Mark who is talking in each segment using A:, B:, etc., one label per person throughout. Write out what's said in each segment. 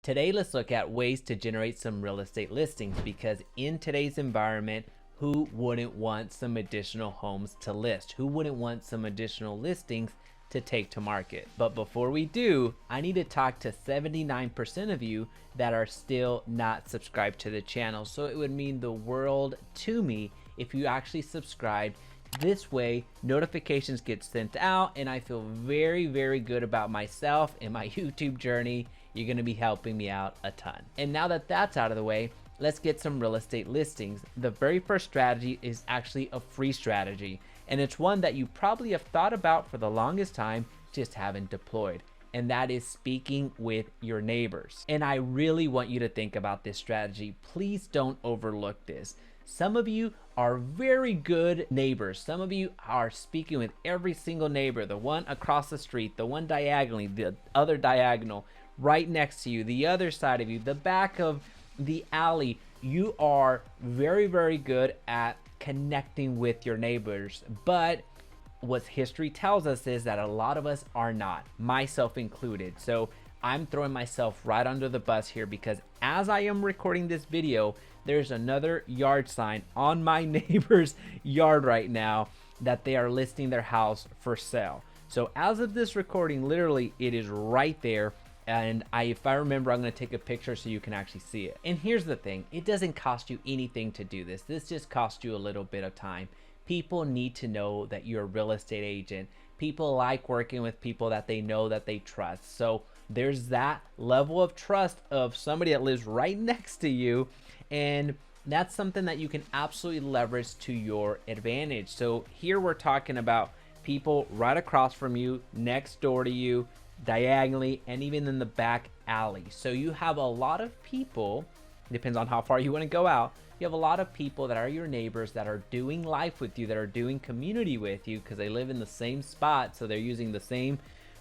A: Today, let's look at ways to generate some real estate listings, because in today's environment, who wouldn't want some additional homes to list? Who wouldn't want some additional listings to take to market? But before we do, I need to talk to 79% of you that are still not subscribed to the channel. So it would mean the world to me if you actually subscribed. This way, notifications get sent out, and I feel very, very good about myself and my YouTube journey. You're gonna be helping me out a ton. And now that that's out of the way, let's get some real estate listings. The very first strategy is actually a free strategy, and it's one that you probably have thought about for the longest time, just haven't deployed. And that is speaking with your neighbors. And I really want you to think about this strategy. Please don't overlook this. Some of you are very good neighbors. Some of you are speaking with every single neighbor, the one across the street, the one diagonally, the other diagonal, right next to you, the other side of you, the back of the alley. You are very, very good at connecting with your neighbors. But what history tells us is that a lot of us are not, myself included. So I'm throwing myself right under the bus here, because as I am recording this video, there's another yard sign on my neighbor's yard right now that they are listing their house for sale. So as of this recording, literally it is right there. And if I remember, I'm going to take a picture so you can actually see it. And here's the thing, it doesn't cost you anything to do this. This just costs you a little bit of time. People need to know that you're a real estate agent. People like working with people that they know, that they trust. So there's that level of trust of somebody that lives right next to you. And that's something that you can absolutely leverage to your advantage. So here we're talking about people right across from you, next door to you, diagonally, and even in the back alley. So you have a lot of people, depends on how far you want to go out, you have a lot of people that are your neighbors that are doing life with you, that are doing community with you, because they live in the same spot. So they're using the same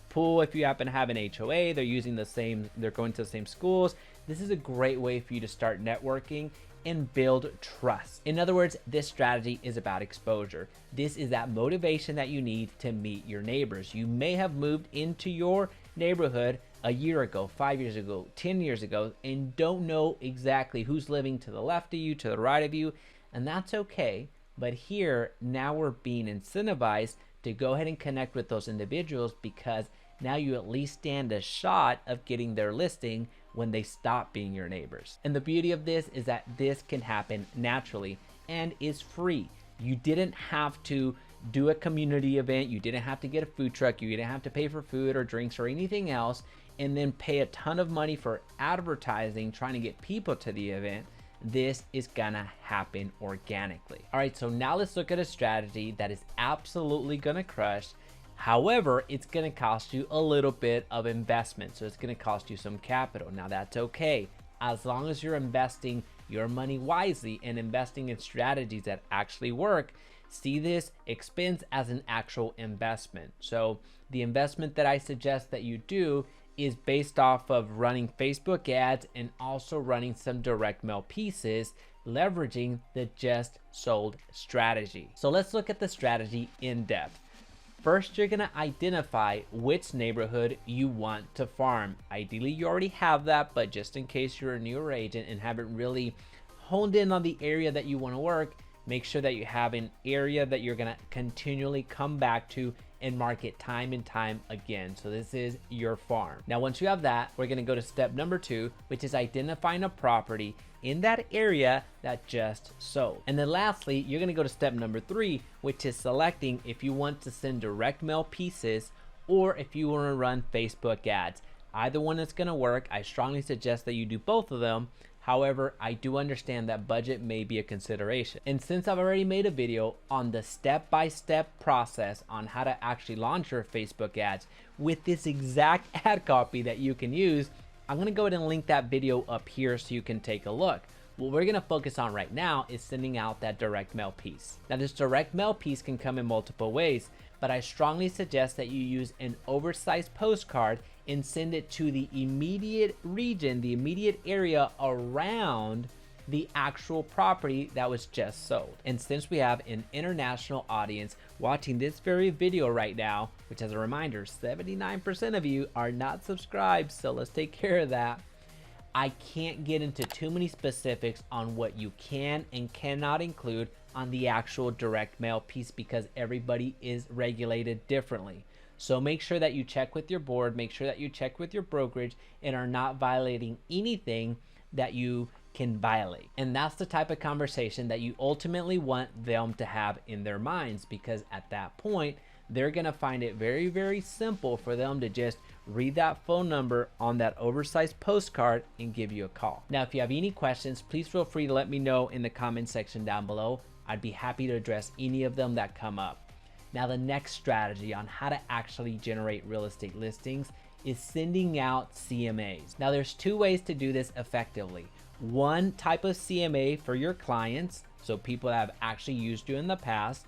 A: pool. If you happen to have an HOA, they're using the same, they're going to the same schools. This is a great way for you to start networking and build trust. In other words, this strategy is about exposure. This is that motivation that you need to meet your neighbors. You may have moved into your neighborhood a year ago, 5 years ago, 10 years ago, and don't know exactly who's living to the left of you, to the right of you, and that's okay. But here, now we're being incentivized to go ahead and connect with those individuals, because now you at least stand a shot of getting their listing when they stop being your neighbors. And the beauty of this is that this can happen naturally and is free. You didn't have to do a community event. You didn't have to get a food truck. You didn't have to pay for food or drinks or anything else, and then pay a ton of money for advertising, trying to get people to the event. This is gonna happen organically. All right, so now let's look at a strategy that is absolutely gonna crush. However, it's going to cost you a little bit of investment. So it's going to cost you some capital. Now that's okay, as long as you're investing your money wisely and investing in strategies that actually work. See this expense as an actual investment. So the investment that I suggest that you do is based off of running Facebook ads and also running some direct mail pieces, leveraging the just sold strategy. So let's look at the strategy in depth. First, you're gonna identify which neighborhood you want to farm. Ideally, you already have that, but just in case you're a newer agent and haven't really honed in on the area that you wanna work, make sure that you have an area that you're gonna continually come back to and market time and time again. So this is your farm. Now, once you have that, we're gonna go to step number 2, which is identifying a property in that area that just sold. And then lastly, you're gonna go to step number 3, which is selecting if you want to send direct mail pieces or if you wanna run Facebook ads. Either one is gonna work. I strongly suggest that you do both of them. However, I do understand that budget may be a consideration. And since I've already made a video on the step-by-step process on how to actually launch your Facebook ads with this exact ad copy that you can use, I'm gonna go ahead and link that video up here so you can take a look. What we're gonna focus on right now is sending out that direct mail piece. Now, this direct mail piece can come in multiple ways, but I strongly suggest that you use an oversized postcard and send it to the immediate region, the immediate area around the actual property that was just sold. And since we have an international audience watching this very video right now, which as a reminder, 79% of you are not subscribed, so let's take care of that. I can't get into too many specifics on what you can and cannot include on the actual direct mail piece because everybody is regulated differently. So make sure that you check with your board, make sure that you check with your brokerage and are not violating anything that you can violate. And that's the type of conversation that you ultimately want them to have in their minds, because at that point, they're gonna find it very, very simple for them to just read that phone number on that oversized postcard and give you a call. Now, if you have any questions, please feel free to let me know in the comment section down below. I'd be happy to address any of them that come up. Now, the next strategy on how to actually generate real estate listings is sending out CMAs. Now, there's two ways to do this effectively. One type of CMA for your clients, so people that have actually used you in the past,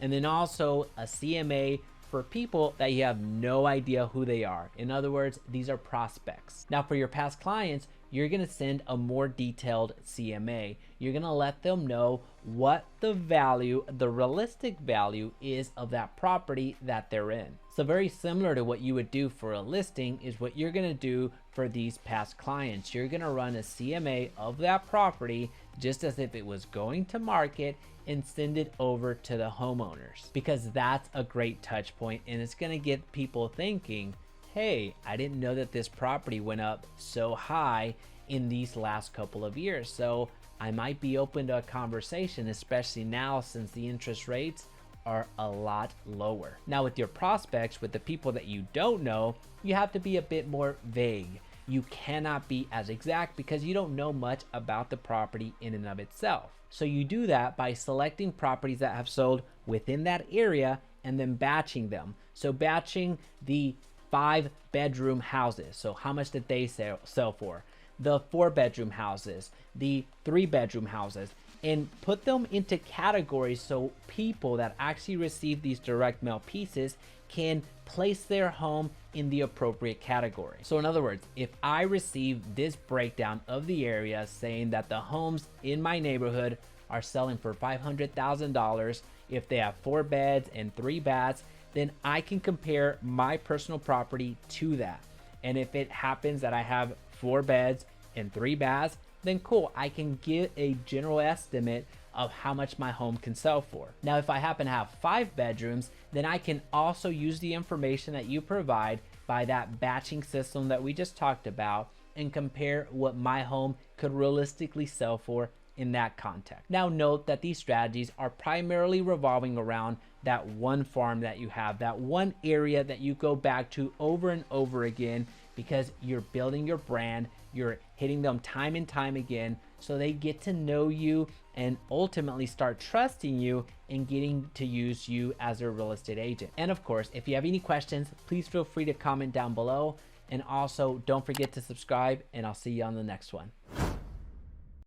A: and then also a CMA for people that you have no idea who they are. In other words, these are prospects. Now, for your past clients, you're gonna send a more detailed CMA. You're gonna let them know what the value, the realistic value is of that property that they're in. So very similar to what you would do for a listing is what you're gonna do for these past clients. You're gonna run a CMA of that property just as if it was going to market and send it over to the homeowners, because that's a great touch point and it's gonna get people thinking, hey, I didn't know that this property went up so high in these last couple of years. So I might be open to a conversation, especially now since the interest rates are a lot lower. Now with your prospects, with the people that you don't know, you have to be a bit more vague. You cannot be as exact because you don't know much about the property in and of itself. So you do that by selecting properties that have sold within that area and then batching them. So batching the 5-bedroom houses. So how much did they sell for? The 4-bedroom houses, the 3-bedroom houses, and put them into categories so people that actually receive these direct mail pieces can place their home in the appropriate category. So in other words, if I receive this breakdown of the area saying that the homes in my neighborhood are selling for $500,000, if they have 4 beds and 3 baths, then I can compare my personal property to that. And if it happens that I have 4 beds and 3 baths, then cool, I can get a general estimate of how much my home can sell for. Now, if I happen to have 5 bedrooms, then I can also use the information that you provide by that batching system that we just talked about and compare what my home could realistically sell for in that context. Now note that these strategies are primarily revolving around that one farm that you have, that one area that you go back to over and over again, because you're building your brand, you're hitting them time and time again, so they get to know you and ultimately start trusting you and getting to use you as a real estate agent. And of course, if you have any questions, please feel free to comment down below. And also don't forget to subscribe, and I'll see you on the next one.